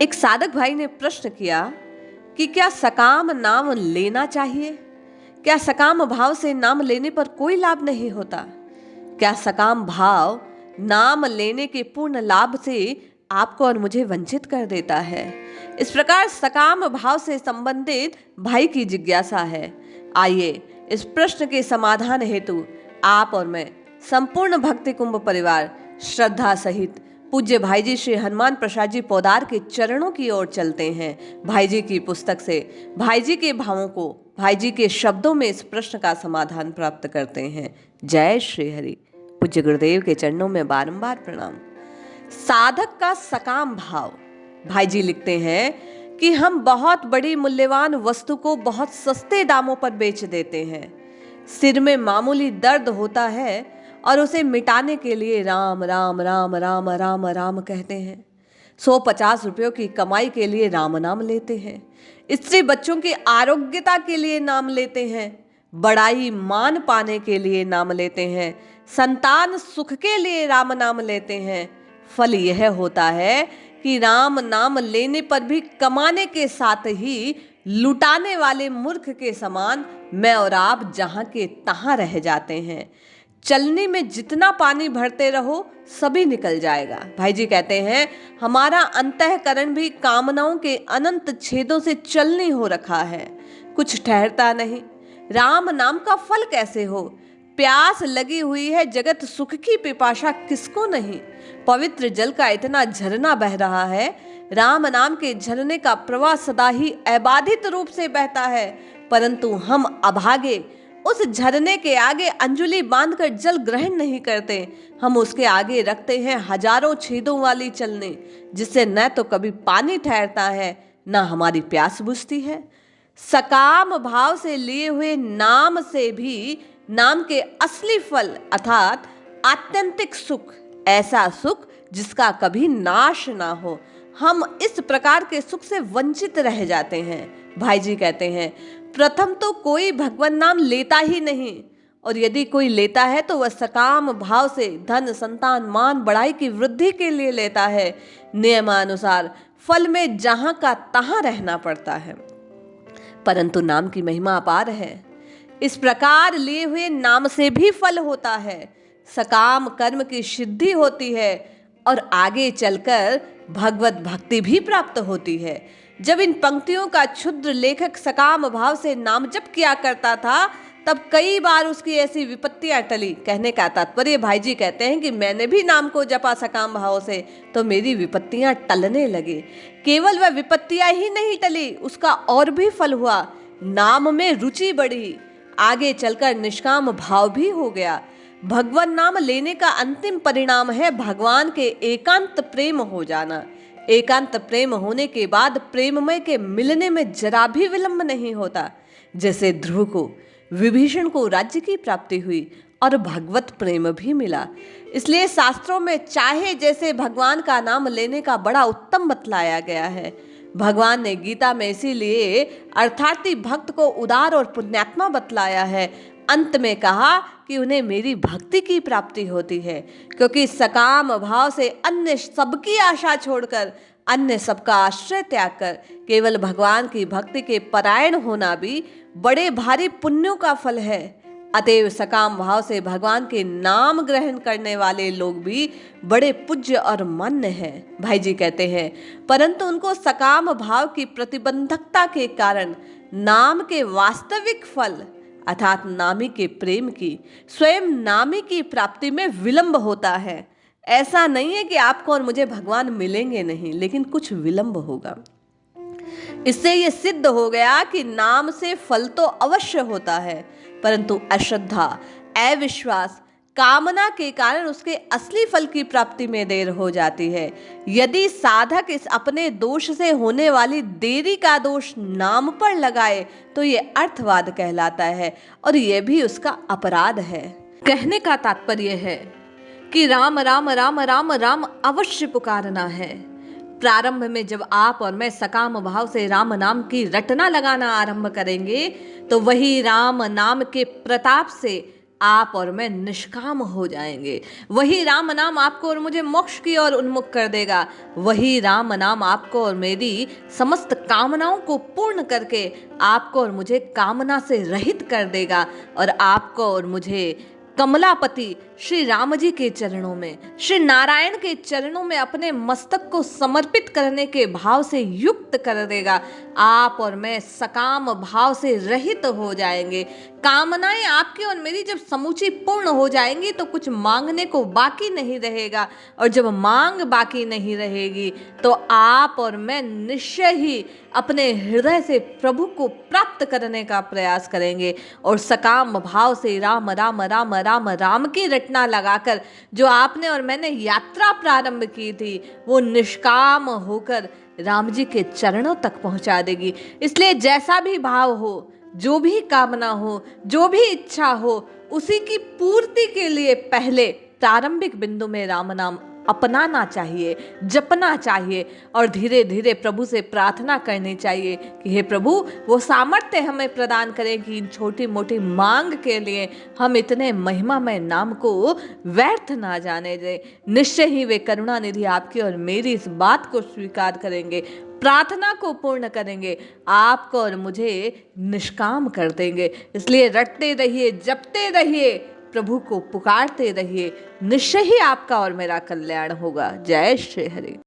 एक साधक भाई ने प्रश्न किया कि क्या सकाम नाम लेना चाहिए? क्या सकाम भाव से नाम लेने पर कोई लाभ नहीं होता? क्या सकाम भाव नाम लेने के पूर्ण लाभ से आपको और मुझे वंचित कर देता है? इस प्रकार सकाम भाव से संबंधित भाई की जिज्ञासा है। आइए इस प्रश्न के समाधान हेतु आप और मैं संपूर्ण भक्ति कुंभ परिवार श्रद्धा सहित पूज्य भाई जी श्री हनुमान प्रसाद जी पोदार के चरणों की ओर चलते हैं। भाई जी की पुस्तक से भाई जी के भावों को भाई जी के शब्दों में इस प्रश्न का समाधान प्राप्त करते हैं। जय श्री हरि। पूज्य गुरुदेव के चरणों में बारंबार प्रणाम। साधक का सकाम भाव। भाई जी लिखते हैं कि हम बहुत बड़ी मूल्यवान वस्तु को बहुत सस्ते दामों पर बेच देते हैं। सिर में मामूली दर्द होता है और उसे मिटाने के लिए राम राम राम राम राम राम कहते हैं। 150 रुपयों की कमाई के लिए राम नाम लेते हैं। स्त्री बच्चों की आरोग्यता के लिए नाम लेते हैं। बड़ाई मान पाने के लिए नाम लेते हैं। संतान सुख के लिए राम नाम लेते हैं। फल यह होता है कि राम नाम लेने पर भी कमाने के साथ ही लुटाने वाले मूर्ख के समान मैं और आप जहां के तहां रह जाते हैं। चलनी में जितना पानी भरते रहो सभी निकल जाएगा। भाई जी कहते हैं हमारा अंतःकरण भी कामनाओं के अनंत छेदों से चलनी हो रखा है, कुछ ठहरता नहीं। राम नाम का फल कैसे हो? प्यास लगी हुई है जगत सुख की पिपाशा किसको नहीं। पवित्र जल का इतना झरना बह रहा है, राम नाम के झरने का प्रवाह सदा ही अबाधित रूप से बहता है, परंतु हम अभागे उस झरने के आगे अंजुली बांधकर जल ग्रहण नहीं करते। हम उसके आगे रखते हैं हजारों छेदों वाली चलनी, जिससे न तो कभी पानी ठहरता है न हमारी प्यास बुझती है। सकाम भाव से लिए हुए नाम से भी नाम के असली फल अर्थात आत्यंतिक सुख, ऐसा सुख जिसका कभी नाश ना हो, हम इस प्रकार के सुख से वंचित रह जाते हैं। भाई जी कहते हैं प्रथम तो कोई भगवान नाम लेता ही नहीं, और यदि कोई लेता है तो वह सकाम भाव से धन संतान मान बढ़ाई की वृद्धि के लिए लेता है। नियमानुसार फल में जहां का तहां रहना पड़ता है, परंतु नाम की महिमा अपार है। इस प्रकार लिए हुए नाम से भी फल होता है, सकाम कर्म की सिद्धि होती है और आगे चलकर भगवत भक्ति भी प्राप्त होती है। जब इन पंक्तियों का क्षुद्र लेखक सकाम भाव से नाम जप किया करता था, तब कई बार उसकी ऐसी विपत्तियां टली। कहने का तात्पर्य भाई जी कहते हैं कि मैंने भी नाम को जपा सकाम भाव से तो मेरी विपत्तियां टलने लगी। केवल वह विपत्तियां ही नहीं टली, उसका और भी फल हुआ। नाम में रुचि बढ़ी, आगे चलकर निष्काम भाव भी हो गया। भगवान नाम लेने का अंतिम परिणाम है भगवान के एकांत प्रेम हो जाना। एकांत प्रेम होने के बाद प्रेममय के मिलने में जरा भी विलंब नहीं होता। जैसे ध्रुव को विभीषण को राज्य की प्राप्ति हुई और भगवत प्रेम भी मिला। इसलिए शास्त्रों में चाहे जैसे भगवान का नाम लेने का बड़ा उत्तम बतलाया गया है। भगवान ने गीता में इसीलिए अर्थार्थी भक्त को उदार और पुण्यात्मा बतलाया है। अंत में कहा कि उन्हें मेरी भक्ति की प्राप्ति होती है, क्योंकि सकाम भाव से अन्य सबकी आशा छोड़कर, अन्य सबका आश्रय त्याग कर केवल भगवान की भक्ति के परायण होना भी बड़े भारी पुण्यों का फल है। अतएव सकाम भाव से भगवान के नाम ग्रहण करने वाले लोग भी बड़े पूज्य और मान्य हैं। भाई जी कहते हैं परंतु उनको सकाम भाव की प्रतिबंधकता के कारण नाम के वास्तविक फल अर्थात नामी के प्रेम की, स्वयं नामी की प्राप्ति में विलंब होता है। ऐसा नहीं है कि आपको और मुझे भगवान मिलेंगे नहीं, लेकिन कुछ विलंब होगा। इससे यह सिद्ध हो गया कि नाम से फल तो अवश्य होता है, परंतु अश्रद्धा, अविश्वास, कामना के कारण उसके असली फल की प्राप्ति में देर हो जाती है। यदि साधक इस अपने दोष से होने वाली देरी का दोष नाम पर लगाए तो ये अर्थवाद कहलाता है, और यह भी उसका अपराध है। कहने का तात्पर्य है कि राम राम राम राम राम अवश्य पुकारना है। प्रारंभ में जब आप और मैं सकाम भाव से राम नाम की रटना लगाना आरंभ करेंगे तो वही राम नाम के प्रताप से आप और मैं निष्काम हो जाएंगे। वही राम नाम आपको और मुझे मोक्ष की ओर उन्मुख कर देगा। वही राम नाम आपको और मेरी समस्त कामनाओं को पूर्ण करके आपको और मुझे कामना से रहित कर देगा और आपको और मुझे कमलापति श्री राम जी के चरणों में, श्री नारायण के चरणों में अपने मस्तक को समर्पित करने के भाव से युक्त कर देगा। आप और मैं सकाम भाव से रहित हो जाएंगे। कामनाएं आपकी और मेरी जब समूची पूर्ण हो जाएंगी तो कुछ मांगने को बाकी नहीं रहेगा, और जब मांग बाकी नहीं रहेगी तो आप और मैं निश्चय ही अपने हृदय से प्रभु को प्राप्त करने का प्रयास करेंगे। और सकाम भाव से राम राम राम राम राम की रटना लगाकर जो आपने और मैंने यात्रा प्रारंभ की थी, वो निष्काम होकर राम जी के चरणों तक पहुंचा देगी। इसलिए जैसा भी भाव हो, जो भी कामना हो, जो भी इच्छा हो, उसी की पूर्ति के लिए पहले प्रारंभिक बिंदु में राम नाम अपनाना चाहिए, जपना चाहिए और धीरे धीरे प्रभु से प्रार्थना करनी चाहिए कि हे प्रभु, वो सामर्थ्य हमें प्रदान करें कि इन छोटी मोटी मांग के लिए हम इतने महिमामय नाम को व्यर्थ ना जाने दें। निश्चय ही वे करुणा निधि आपकी और मेरी इस बात को स्वीकार करेंगे, प्रार्थना को पूर्ण करेंगे, आपको और मुझे निष्काम कर देंगे। इसलिए रटते रहिए, जपते रहिए, प्रभु को पुकारते रहिए, निश्चय ही आपका और मेरा कल्याण होगा। जय श्री हरि।